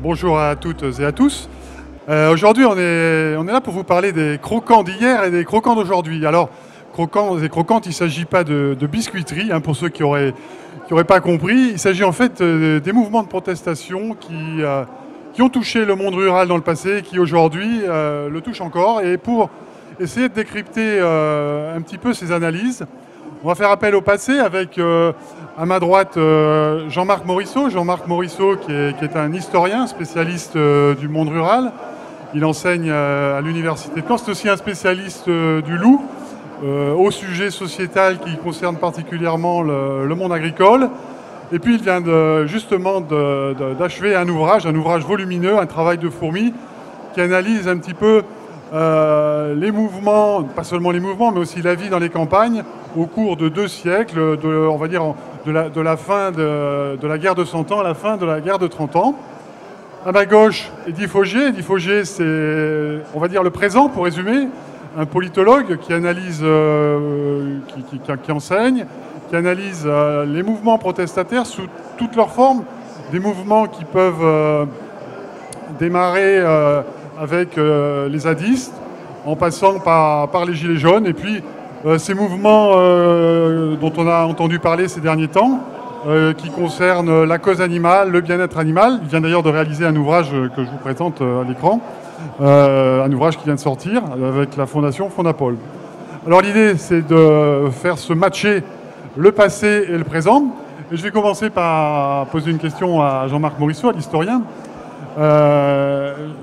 Bonjour à toutes et à tous. Aujourd'hui, on est là pour vous parler des croquants d'hier et des croquants d'aujourd'hui. Alors, croquants et croquantes, il ne s'agit pas de biscuiterie, pour ceux qui auraient pas compris. Il s'agit en fait des mouvements de protestation qui ont touché le monde rural dans le passé et qui aujourd'hui le touchent encore. Et pour essayer de décrypter un petit peu ces analyses, on va faire appel au passé avec, à ma droite, Jean-Marc Morisseau. Jean-Marc Morisseau qui est un historien spécialiste du monde rural. Il enseigne à l'université de Caen. C'est aussi un spécialiste du loup, au sujet sociétal qui concerne particulièrement le monde agricole. Et puis il vient justement d'achever un ouvrage volumineux, un travail de fourmi, qui analyse un petit peu les mouvements, pas seulement les mouvements, mais aussi la vie dans les campagnes au cours de 2 siècles, on va dire de la fin de la guerre de 100 ans à la fin de la guerre de 30 ans. À ma gauche, Eddy Faugier. Eddy Faugier, c'est, on va dire, le présent, pour résumer, un politologue qui analyse, qui enseigne, qui analyse les mouvements protestataires sous toutes leurs formes, des mouvements qui peuvent démarrer avec les zadistes, en passant par les Gilets jaunes, et puis ces mouvements dont on a entendu parler ces derniers temps, qui concernent la cause animale, le bien-être animal. Il vient d'ailleurs de réaliser un ouvrage que je vous présente à l'écran, un ouvrage qui vient de sortir avec la fondation Fondapol. Alors l'idée, c'est de faire se matcher le passé et le présent. Et je vais commencer par poser une question à Jean-Marc Morisseau, à l'historien.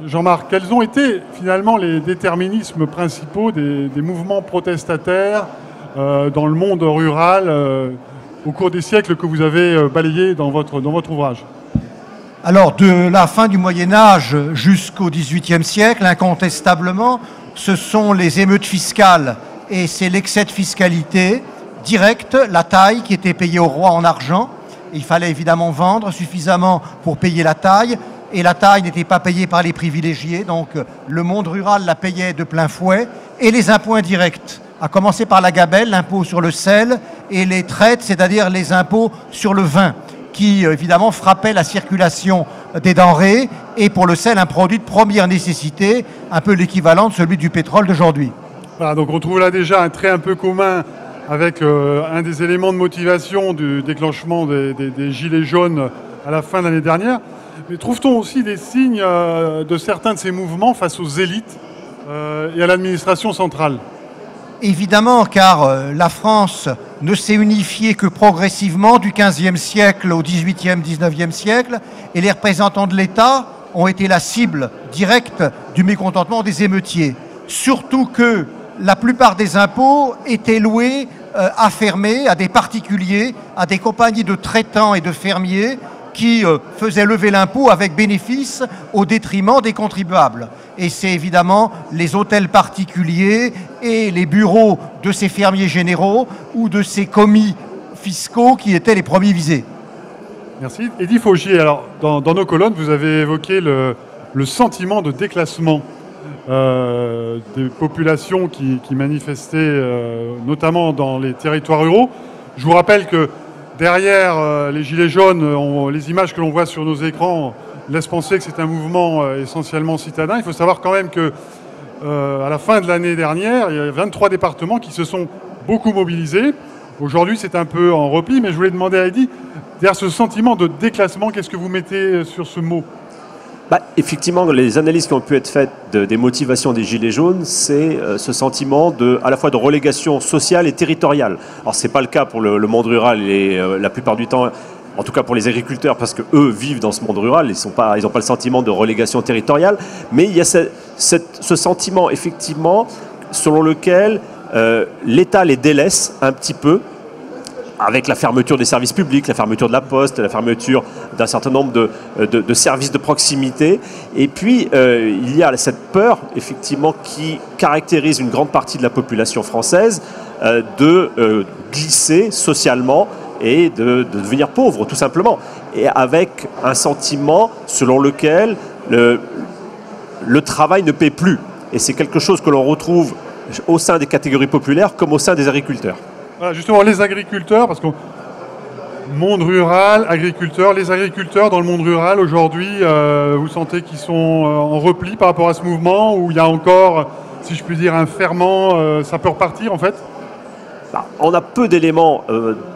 Jean-Marc, quels ont été finalement les déterminismes principaux des mouvements protestataires dans le monde rural au cours des siècles que vous avez balayés dans votre ouvrage? Alors, de la fin du Moyen-Âge jusqu'au XVIIIe siècle, incontestablement, ce sont les émeutes fiscales et c'est l'excès de fiscalité directe, la taille qui était payée au roi en argent. Il fallait évidemment vendre suffisamment pour payer la taille. Et la taille n'était pas payée par les privilégiés, donc le monde rural la payait de plein fouet. Et les impôts indirects, à commencer par la gabelle, l'impôt sur le sel, et les traites, c'est-à-dire les impôts sur le vin, qui évidemment frappaient la circulation des denrées, et pour le sel, un produit de première nécessité, un peu l'équivalent de celui du pétrole d'aujourd'hui. Voilà, donc on trouve là déjà un trait un peu commun avec un des éléments de motivation du déclenchement des Gilets jaunes à la fin de l'année dernière. Mais trouve-t-on aussi des signes de certains de ces mouvements face aux élites et à l'administration centrale? Évidemment, car la France ne s'est unifiée que progressivement du XVe siècle au XVIIIe, XIXe siècle, et les représentants de l'État ont été la cible directe du mécontentement des émeutiers. Surtout que la plupart des impôts étaient loués, affermés à des particuliers, à des compagnies de traitants et de fermiers, qui faisait lever l'impôt avec bénéfice au détriment des contribuables. Et c'est évidemment les hôtels particuliers et les bureaux de ces fermiers généraux ou de ces commis fiscaux qui étaient les premiers visés. Merci. Eddy Faugier, alors dans nos colonnes, vous avez évoqué le sentiment de déclassement des populations qui manifestaient, notamment dans les territoires ruraux. Je vous rappelle que derrière les Gilets jaunes, les images que l'on voit sur nos écrans laissent penser que c'est un mouvement essentiellement citadin. Il faut savoir quand même que à la fin de l'année dernière, il y a 23 départements qui se sont beaucoup mobilisés. Aujourd'hui, c'est un peu en repli, mais je voulais demander à Eddy, derrière ce sentiment de déclassement, qu'est-ce que vous mettez sur ce mot ? Effectivement, les analyses qui ont pu être faites des motivations des Gilets jaunes, c'est ce sentiment à la fois de relégation sociale et territoriale. Alors, ce n'est pas le cas pour le monde rural et la plupart du temps, en tout cas pour les agriculteurs, parce qu'eux vivent dans ce monde rural, ils n'ont pas le sentiment de relégation territoriale, mais il y a ce sentiment, effectivement, selon lequel l'État les délaisse un petit peu, avec la fermeture des services publics, la fermeture de la poste, la fermeture d'un certain nombre de services de proximité. Et puis, il y a cette peur, effectivement, qui caractérise une grande partie de la population française de glisser socialement et de devenir pauvre, tout simplement. Et avec un sentiment selon lequel le travail ne paie plus. Et c'est quelque chose que l'on retrouve au sein des catégories populaires comme au sein des agriculteurs. Voilà, justement, les agriculteurs, parce qu'on Monde rural, agriculteurs. Les agriculteurs dans le monde rural aujourd'hui, vous sentez qu'ils sont en repli par rapport à ce mouvement, ou il y a encore, si je puis dire, un ferment, ça peut repartir en fait? On a peu d'éléments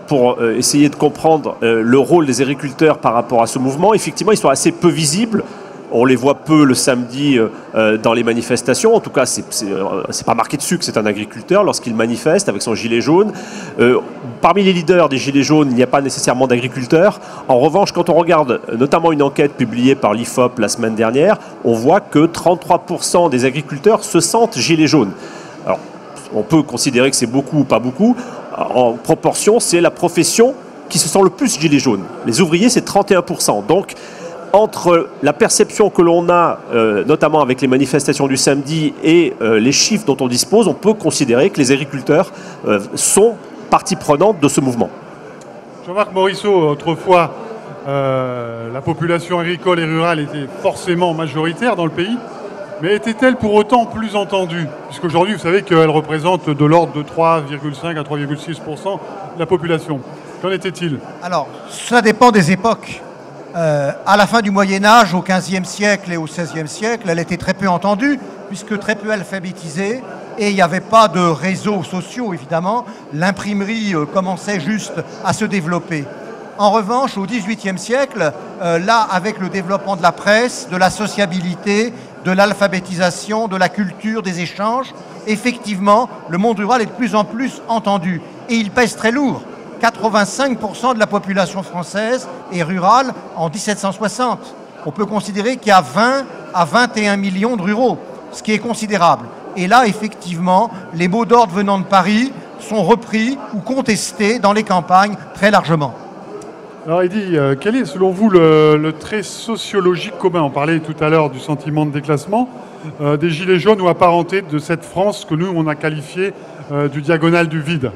pour essayer de comprendre le rôle des agriculteurs par rapport à ce mouvement. Effectivement, ils sont assez peu visibles. On les voit peu le samedi dans les manifestations. En tout cas, c'est pas marqué dessus que c'est un agriculteur lorsqu'il manifeste avec son gilet jaune. Parmi les leaders des gilets jaunes, il n'y a pas nécessairement d'agriculteurs. En revanche, quand on regarde notamment une enquête publiée par l'IFOP la semaine dernière, on voit que 33% des agriculteurs se sentent gilets jaunes. Alors, on peut considérer que c'est beaucoup ou pas beaucoup. En proportion, c'est la profession qui se sent le plus gilet jaune. Les ouvriers, c'est 31%. Donc, entre la perception que l'on a, notamment avec les manifestations du samedi, et les chiffres dont on dispose, on peut considérer que les agriculteurs sont partie prenante de ce mouvement. Jean-Marc Morisseau, autrefois, la population agricole et rurale était forcément majoritaire dans le pays, mais était-elle pour autant plus entendue? Puisqu'aujourd'hui, vous savez qu'elle représente de l'ordre de 3,5 à 3,6% de la population. Qu'en était-il? Alors, ça dépend des époques. À la fin du Moyen-Âge, au XVe siècle et au XVIe siècle, elle était très peu entendue, puisque très peu alphabétisée, et il n'y avait pas de réseaux sociaux, évidemment. L'imprimerie commençait juste à se développer. En revanche, au XVIIIe siècle, là, avec le développement de la presse, de la sociabilité, de l'alphabétisation, de la culture, des échanges, effectivement, le monde rural est de plus en plus entendu. Et il pèse très lourd. 85% de la population française est rurale en 1760. On peut considérer qu'il y a 20 à 21 millions de ruraux, ce qui est considérable. Et là, effectivement, les mots d'ordre venant de Paris sont repris ou contestés dans les campagnes très largement. Alors Eddy, quel est selon vous le trait sociologique commun? On parlait tout à l'heure du sentiment de déclassement, des gilets jaunes ou apparentés de cette France que nous, on a qualifiée du diagonale du vide.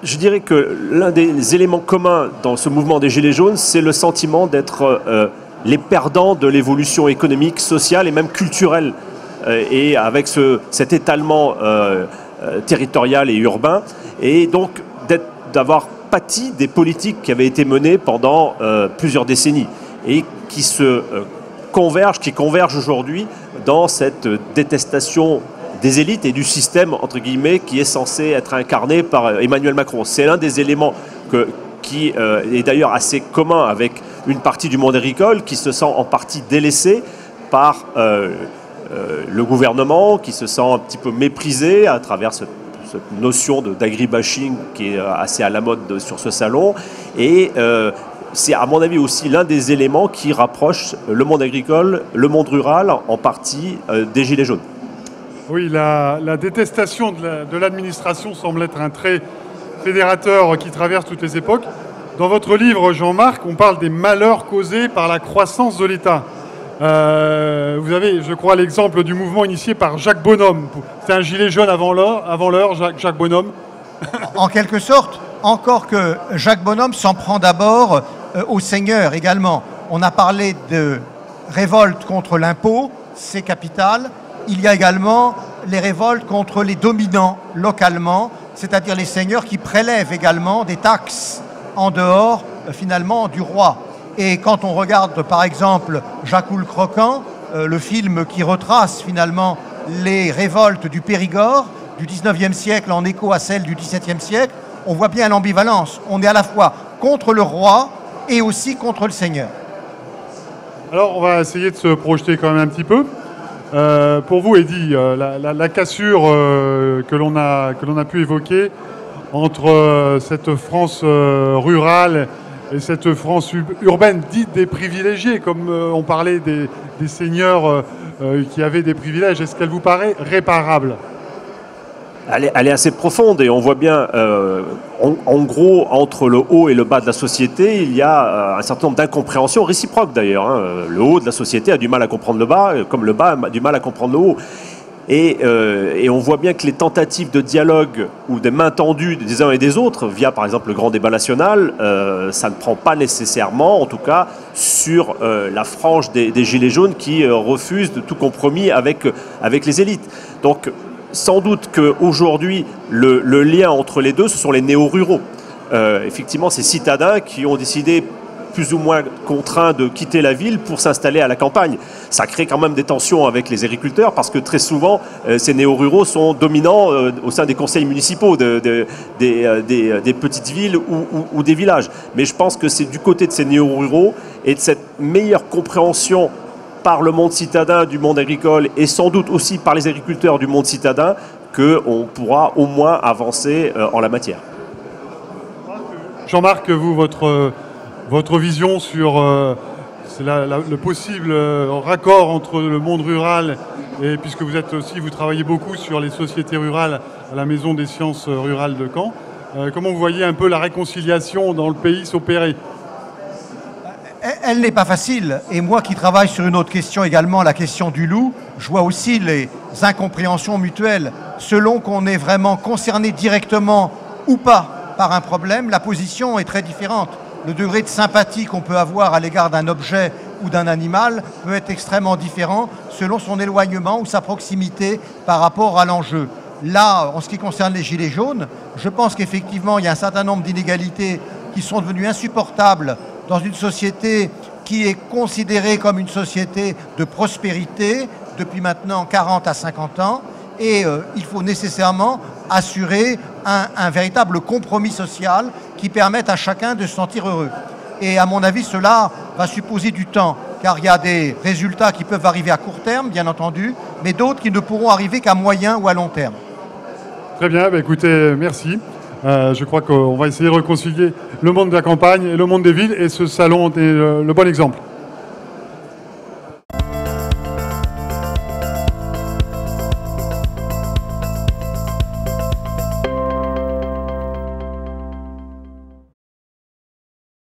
Je dirais que l'un des éléments communs dans ce mouvement des Gilets jaunes, c'est le sentiment d'être les perdants de l'évolution économique, sociale et même culturelle. Et avec cet étalement territorial et urbain. Et donc d'avoir pâti des politiques qui avaient été menées pendant plusieurs décennies et qui convergent aujourd'hui dans cette détestation des élites et du système, entre guillemets, qui est censé être incarné par Emmanuel Macron. C'est l'un des éléments qui est d'ailleurs assez commun avec une partie du monde agricole qui se sent en partie délaissée par le gouvernement, qui se sent un petit peu méprisé à travers cette notion d'agribashing qui est assez à la mode sur ce salon. Et c'est à mon avis aussi l'un des éléments qui rapproche le monde agricole, le monde rural en partie des Gilets jaunes. Oui, la détestation de l'administration semble être un trait fédérateur qui traverse toutes les époques. Dans votre livre, Jean-Marc, on parle des malheurs causés par la croissance de l'État. Vous avez, je crois, l'exemple du mouvement initié par Jacques Bonhomme. C'est un gilet jaune avant l'heure, Jacques Bonhomme. En quelque sorte, encore que Jacques Bonhomme s'en prend d'abord aux seigneurs également. On a parlé de révolte contre l'impôt, c'est capital. Il y a également les révoltes contre les dominants localement, c'est-à-dire les seigneurs qui prélèvent également des taxes en dehors, finalement, du roi. Et quand on regarde, par exemple, Jacques le Croquant, le film qui retrace, finalement, les révoltes du Périgord, du 19e siècle en écho à celles du 17e siècle, on voit bien l'ambivalence. On est à la fois contre le roi et aussi contre le seigneur. Alors, on va essayer de se projeter quand même un petit peu. Pour vous, Eddy, la cassure que l'on a pu évoquer entre cette France rurale et cette France urbaine dite des privilégiés, comme on parlait des seigneurs qui avaient des privilèges, est-ce qu'elle vous paraît réparable? Elle est assez profonde et on voit bien, en gros, entre le haut et le bas de la société, il y a un certain nombre d'incompréhensions réciproques d'ailleurs. Le haut de la société a du mal à comprendre le bas, comme le bas a du mal à comprendre le haut. Et on voit bien que les tentatives de dialogue ou des mains tendues des uns et des autres, via par exemple le grand débat national, ça ne prend pas nécessairement, en tout cas, sur la frange des Gilets jaunes qui refusent de tout compromis avec les élites. Donc, sans doute qu'aujourd'hui, le lien entre les deux, ce sont les néo-ruraux. effectivement ces citadins qui ont décidé plus ou moins contraints de quitter la ville pour s'installer à la campagne. Ça crée quand même des tensions avec les agriculteurs parce que très souvent, ces néo-ruraux sont dominants au sein des conseils municipaux des petites villes ou des villages. Mais je pense que c'est du côté de ces néo-ruraux et de cette meilleure compréhension par le monde citadin du monde agricole et sans doute aussi par les agriculteurs du monde citadin qu'on pourra au moins avancer en la matière. Jean-Marc, vous, votre vision sur le possible raccord entre le monde rural et puisque vous travaillez beaucoup sur les sociétés rurales à la Maison des sciences rurales de Caen, comment vous voyez un peu la réconciliation dans le pays s'opérer? Elle n'est pas facile. Et moi qui travaille sur une autre question également, la question du loup, je vois aussi les incompréhensions mutuelles. Selon qu'on est vraiment concerné directement ou pas par un problème, la position est très différente. Le degré de sympathie qu'on peut avoir à l'égard d'un objet ou d'un animal peut être extrêmement différent selon son éloignement ou sa proximité par rapport à l'enjeu. Là, en ce qui concerne les gilets jaunes, je pense qu'effectivement, il y a un certain nombre d'inégalités qui sont devenues insupportables dans une société qui est considérée comme une société de prospérité depuis maintenant 40 à 50 ans. Et il faut nécessairement assurer un véritable compromis social qui permette à chacun de se sentir heureux. Et à mon avis, cela va supposer du temps, car il y a des résultats qui peuvent arriver à court terme, bien entendu, mais d'autres qui ne pourront arriver qu'à moyen ou à long terme. Très bien, écoutez, merci. Je crois qu'on va essayer de réconcilier le monde de la campagne et le monde des villes, et ce salon est le bon exemple.